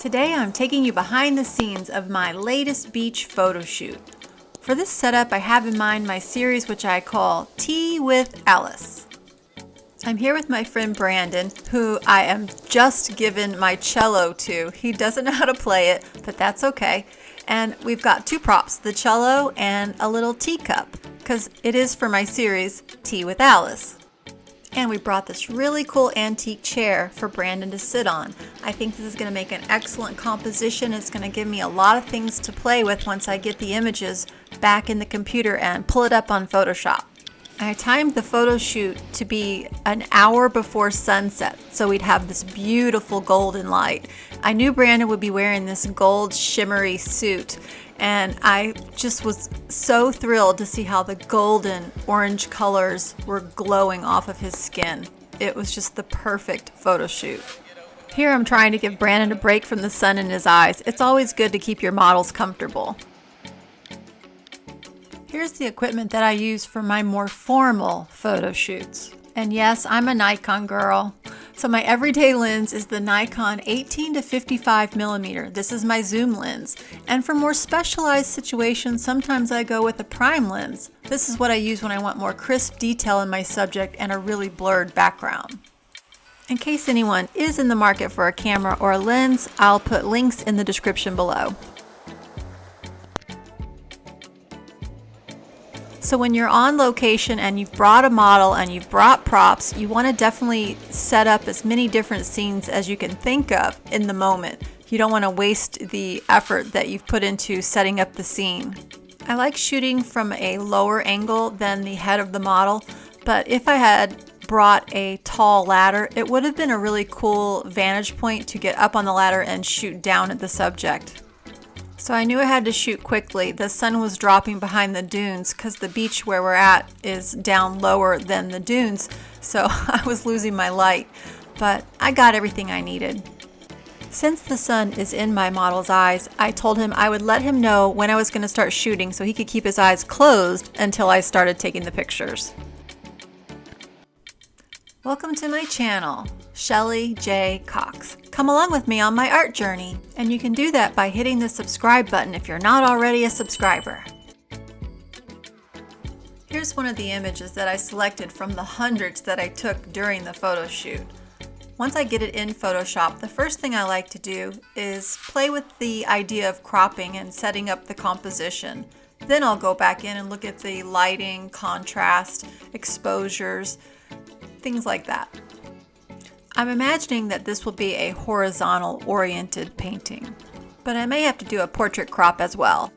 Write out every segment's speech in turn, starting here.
Today I'm taking you behind the scenes of my latest beach photo shoot. For this setup I have in mind my series which I call Tea with Alice. I'm here with my friend Brandon, who I am just given my cello to. He doesn't know how to play it, but that's okay. And we've got two props, the cello and a little teacup, because it is for my series Tea with Alice. And we brought this really cool antique chair for Brandon to sit on. I think this is going to make an excellent composition. It's going to give me a lot of things to play with once I get the images back in the computer and pull it up on Photoshop. I timed the photo shoot to be an hour before sunset, so we'd have this beautiful golden light. I knew Brandon would be wearing this gold shimmery suit, and I just was so thrilled to see how the golden orange colors were glowing off of his skin. It was just the perfect photo shoot. Here I'm trying to give Brandon a break from the sun in his eyes. It's always good to keep your models comfortable. Here's the equipment that I use for my more formal photo shoots. And yes, I'm a Nikon girl. So my everyday lens is the Nikon 18 to 55 millimeter. This is my zoom lens. And for more specialized situations, sometimes I go with a prime lens. This is what I use when I want more crisp detail in my subject and a really blurred background. In case anyone is in the market for a camera or a lens, I'll put links in the description below. So when you're on location and you've brought a model and you've brought props, you want to definitely set up as many different scenes as you can think of in the moment. You don't want to waste the effort that you've put into setting up the scene. I like shooting from a lower angle than the head of the model, but if I had brought a tall ladder, it would have been a really cool vantage point to get up on the ladder and shoot down at the subject. So I knew I had to shoot quickly. The sun was dropping behind the dunes because the beach where we're at is down lower than the dunes, so I was losing my light, but I got everything I needed. Since the sun is in my model's eyes, I told him I would let him know when I was going to start shooting so he could keep his eyes closed until I started taking the pictures. Welcome to my channel, Shelly J. Cox. Come along with me on my art journey, and you can do that by hitting the subscribe button if you're not already a subscriber. Here's one of the images that I selected from the hundreds that I took during the photo shoot. Once I get it in Photoshop, the first thing I like to do is play with the idea of cropping and setting up the composition. Then I'll go back in and look at the lighting, contrast, exposures, things like that. I'm imagining that this will be a horizontal oriented painting, but I may have to do a portrait crop as well.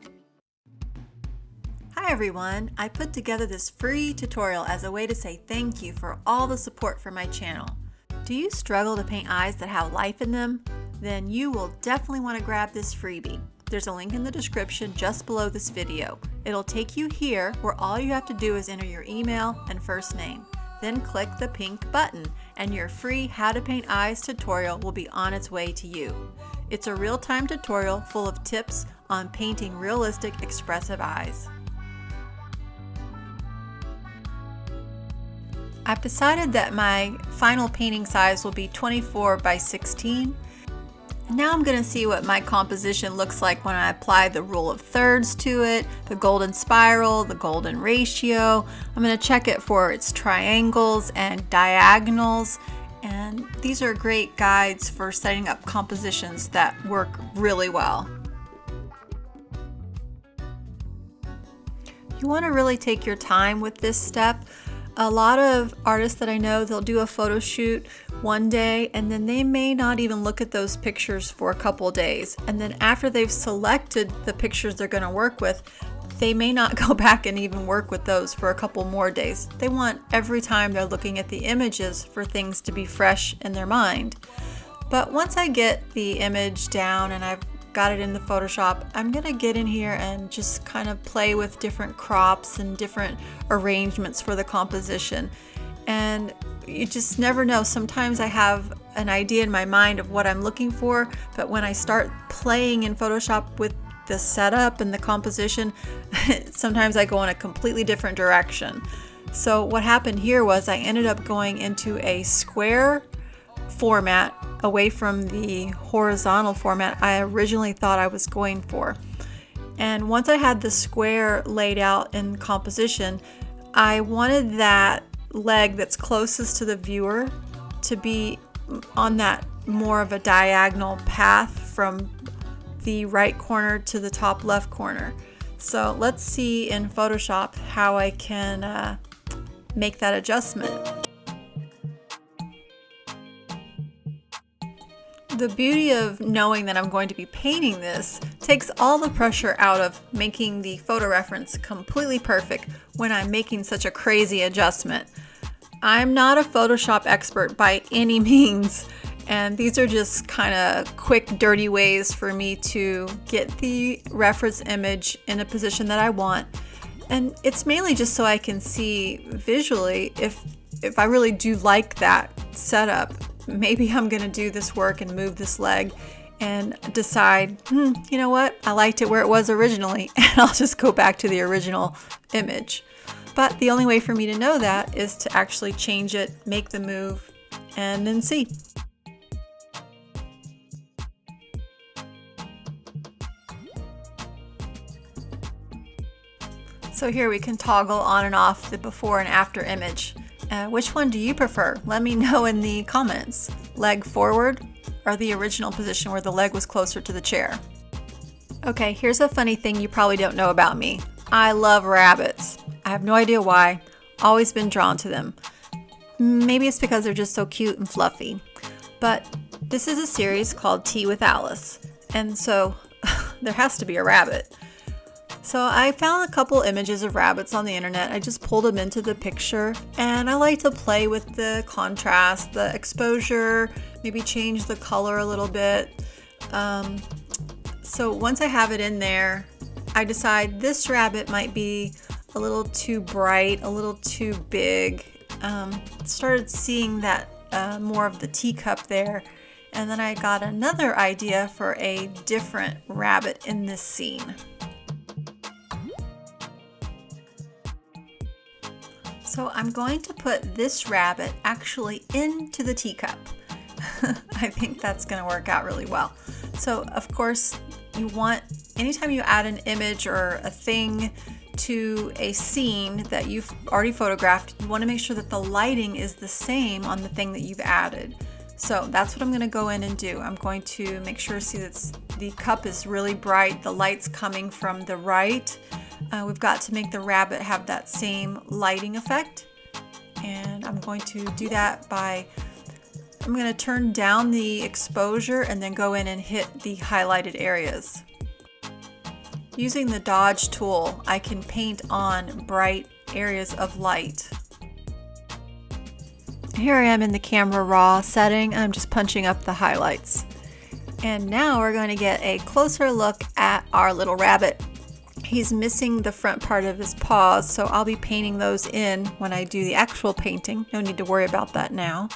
Hi everyone, I put together this free tutorial as a way to say thank you for all the support for my channel. Do you struggle to paint eyes that have life in them? Then you will definitely want to grab this freebie. There's a link in the description just below this video. It'll take you here where all you have to do is enter your email and first name. Then click the pink button and your free How to Paint Eyes tutorial will be on its way to you. It's a real-time tutorial full of tips on painting realistic expressive eyes. I've decided that my final painting size will be 24 by 16. Now I'm going to see what my composition looks like when I apply the rule of thirds to it, the golden spiral, the golden ratio. I'm going to check it for its triangles and diagonals, and these are great guides for setting up compositions that work really well. You want to really take your time with this step. A lot of artists that I know, they'll do a photo shoot one day and then they may not even look at those pictures for a couple days. And then after they've selected the pictures they're going to work with, they may not go back and even work with those for a couple more days. They want every time they're looking at the images for things to be fresh in their mind. But once I get the image down and I've got it in the Photoshop, I'm gonna get in here and just kind of play with different crops and different arrangements for the composition. And you just never know. Sometimes I have an idea in my mind of what I'm looking for, but when I start playing in Photoshop with the setup and the composition, sometimes I go in a completely different direction. So what happened here was I ended up going into a square format away from the horizontal format I originally thought I was going for. And once I had the square laid out in composition, I wanted that leg that's closest to the viewer to be on that more of a diagonal path from the right corner to the top left corner. So let's see in Photoshop how I can make that adjustment. The beauty of knowing that I'm going to be painting this takes all the pressure out of making the photo reference completely perfect when I'm making such a crazy adjustment. I'm not a Photoshop expert by any means, and these are just kind of quick, dirty ways for me to get the reference image in a position that I want. And it's mainly just so I can see visually if I really do like that setup. Maybe I'm going to do this work and move this leg and decide, you know what, I liked it where it was originally, and I'll just go back to the original image. But the only way for me to know that is to actually change it, make the move, and then see. So here we can toggle on and off the before and after image. Which one do you prefer? Let me know in the comments. Leg forward or the original position where the leg was closer to the chair? Okay, here's a funny thing you probably don't know about me. I love rabbits. I have no idea why. Always been drawn to them. Maybe it's because they're just so cute and fluffy. But this is a series called Tea with Alice, and so there has to be a rabbit. So I found a couple images of rabbits on the internet. I just pulled them into the picture, and I like to play with the contrast, the exposure, maybe change the color a little bit. So once I have it in there, I decide this rabbit might be a little too bright, a little too big. Started seeing that more of the teacup there, and then I got another idea for a different rabbit in this scene. So I'm going to put this rabbit actually into the teacup. I think that's going to work out really well. So of course you want, anytime you add an image or a thing to a scene that you've already photographed, you want to make sure that the lighting is the same on the thing that you've added. So that's what I'm going to go in and do. I'm going to make sure, see that the cup is really bright, the light's coming from the right. We've got to make the rabbit have that same lighting effect, and I'm going to do that by, I'm going to turn down the exposure and then go in and hit the highlighted areas. Using the dodge tool, I can paint on bright areas of light. Here I am in the camera raw setting. I'm just punching up the highlights. And now we're going to get a closer look at our little rabbit. He's missing the front part of his paws, so I'll be painting those in when I do the actual painting. No need to worry about that now.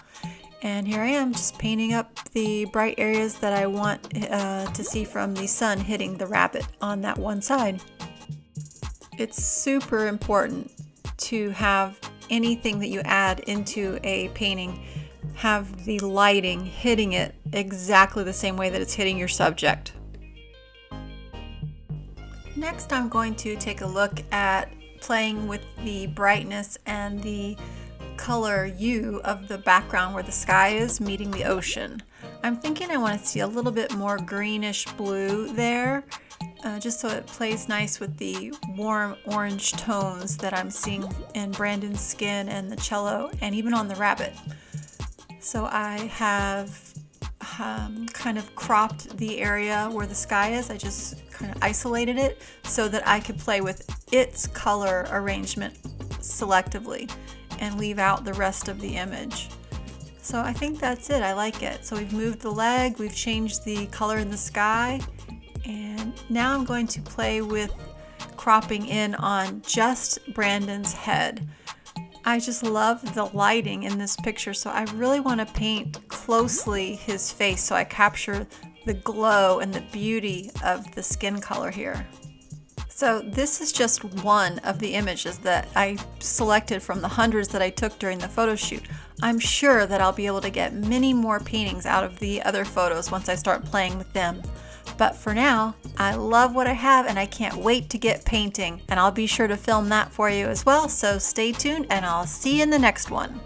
And here I am, just painting up the bright areas that I want to see from the sun hitting the rabbit on that one side. It's super important to have anything that you add into a painting have the lighting hitting it exactly the same way that it's hitting your subject. Next, I'm going to take a look at playing with the brightness and the color hue of the background where the sky is meeting the ocean. I'm thinking I want to see a little bit more greenish blue there, just so it plays nice with the warm orange tones that I'm seeing in Brandon's skin and the cello and even on the rabbit. So I have kind of cropped the area where the sky is. I just kind of isolated it so that I could play with its color arrangement selectively and leave out the rest of the image. So I think that's it. I like it. So we've moved the leg, we've changed the color in the sky, and now I'm going to play with cropping in on just Brandon's head. I just love the lighting in this picture, so I really want to paint closely his face so I capture the glow and the beauty of the skin color here. So this is just one of the images that I selected from the hundreds that I took during the photo shoot. I'm sure that I'll be able to get many more paintings out of the other photos once I start playing with them. But for now, I love what I have and I can't wait to get painting. And I'll be sure to film that for you as well, so stay tuned and I'll see you in the next one.